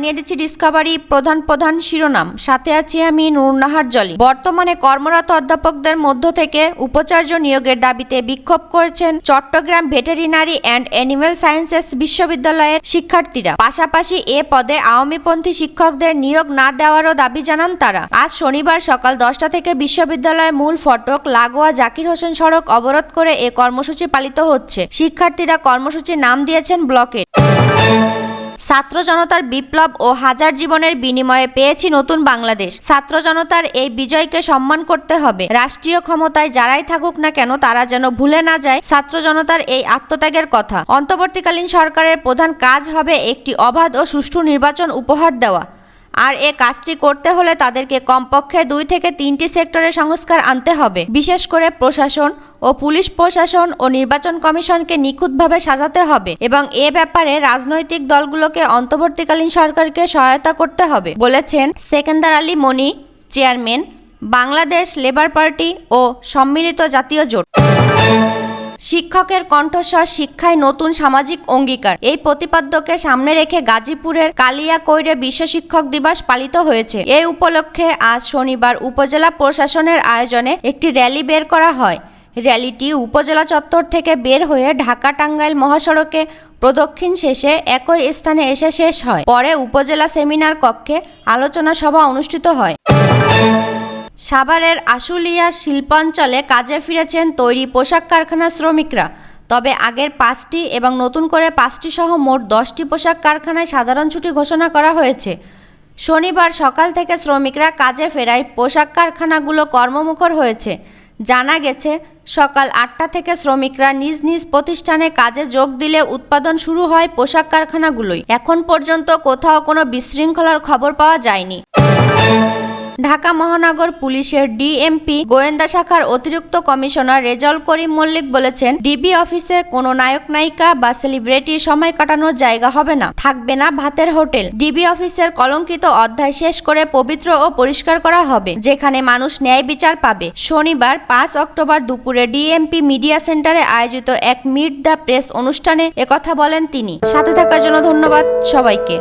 জানিয়ে দিচ্ছি ডিসকভারি প্রধান শিরোনাম, সাথে আছি আমি নুরনাহার জলি। বর্তমানে কর্মরত অধ্যাপকদের মধ্য থেকে উপাচার্য নিয়োগের দাবিতে বিক্ষোভ করেছেন Chittagong veterinary and animal sciences বিশ্ববিদ্যালয়ের শিক্ষার্থীরা। পাশাপাশি এ পদে আওয়ামীপন্থী শিক্ষকদের নিয়োগ না দেওয়ারও দাবি জানান তারা। আজ শনিবার সকাল 10টা থেকে বিশ্ববিদ্যালয়ের মূল ফটক লাগোয়া জাকির হোসেন সড়ক অবরোধ করে এ কর্মসূচি পালিত হচ্ছে। শিক্ষার্থীরা কর্মসূচির নাম দিয়েছেন ব্লকেট। ছাত্র জনতার বিপ্লব ও হাজার জীবনের বিনিময়ে পেয়েছি নতুন বাংলাদেশ। ছাত্র জনতার এই বিজয়কে সম্মান করতে হবে। রাষ্ট্রীয় ক্ষমতায় যারাই থাকুক না কেন তারা যেন ভুলে না যায় ছাত্র জনতার এই আত্মত্যাগের কথা। অন্তর্বর্তীকালীন সরকারের প্রধান কাজ হবে একটি অবাধ ও সুষ্ঠু নির্বাচন উপহার দেওয়া। আর এ কাজটি করতে হলে তাদেরকে কমপক্ষে 2 থেকে 3টি সেক্টরে সংস্কার আনতে হবে। বিশেষ করে প্রশাসন ও পুলিশ প্রশাসন ও নির্বাচন কমিশনকে নিখুঁতভাবে সাজাতে হবে এবং এ ব্যাপারে রাজনৈতিক দলগুলোকে অন্তর্বর্তীকালীন সরকারকে সহায়তা করতে হবে, বলেছেন সেকেন্দার আলী মনি, চেয়ারম্যান বাংলাদেশ লেবার পার্টি ও সম্মিলিত জাতীয় জোট। শিক্ষকের কণ্ঠস্বর শিক্ষায় নতুন সামাজিক অঙ্গীকার, এই প্রতিপাদ্যকে সামনে রেখে গাজীপুরের কালিয়াকৈরে বিশ্ব শিক্ষক দিবস পালিত হয়েছে। এই উপলক্ষে আজ শনিবার উপজেলা প্রশাসনের আয়োজনে একটি র্যালি বের করা হয়। র্যালিটি উপজেলা চত্বর থেকে বের হয়ে ঢাকা টাঙ্গাইল মহাসড়কে প্রদক্ষিণ শেষে একই স্থানে এসে শেষ হয়। পরে উপজেলা সেমিনার কক্ষে আলোচনা সভা অনুষ্ঠিত হয়। সাভারের আশুলিয়া শিল্পাঞ্চলে কাজে ফিরেছেন তৈরি পোশাক কারখানার শ্রমিকরা। তবে আগের 5টি এবং নতুন করে 5টি সহ মোট 10টি পোশাক কারখানায় সাধারণ ছুটি ঘোষণা করা হয়েছে। শনিবার সকাল থেকে শ্রমিকরা কাজে ফেরায় পোশাক কারখানাগুলো কর্মমুখর হয়েছে। জানা গেছে সকাল 8টা থেকে শ্রমিকরা নিজ নিজ প্রতিষ্ঠানে কাজে যোগ দিলে উৎপাদন শুরু হয় পোশাক কারখানাগুলোই। এখন পর্যন্ত কোথাও কোনো বিশৃঙ্খলার খবর পাওয়া যায়নি। ঢাকা মহানগর পুলিশের ডিএমপি গোয়েন্দা শাখার অতিরিক্ত কমিশনার রেজাউল করিম মল্লিক বলেছেন, ডিবি অফিসে কোনো নায়ক নায়িকা বা সেলিব্রিটির সময় কাটানোর জায়গা হবে না, থাকবে না ভাতের হোটেল। ডিবি অফিসের কলঙ্কিত অধ্যায় শেষ করে পবিত্র ও পরিষ্কার করা হবে, যেখানে মানুষ ন্যায় বিচার পাবে। শনিবার 5 অক্টোবর দুপুরে ডিএমপি মিডিয়া সেন্টারে আয়োজিত এক মিট দ্য প্রেস অনুষ্ঠানে একথা বলেন তিনি। সাথে থাকার জন্য ধন্যবাদ সবাইকে।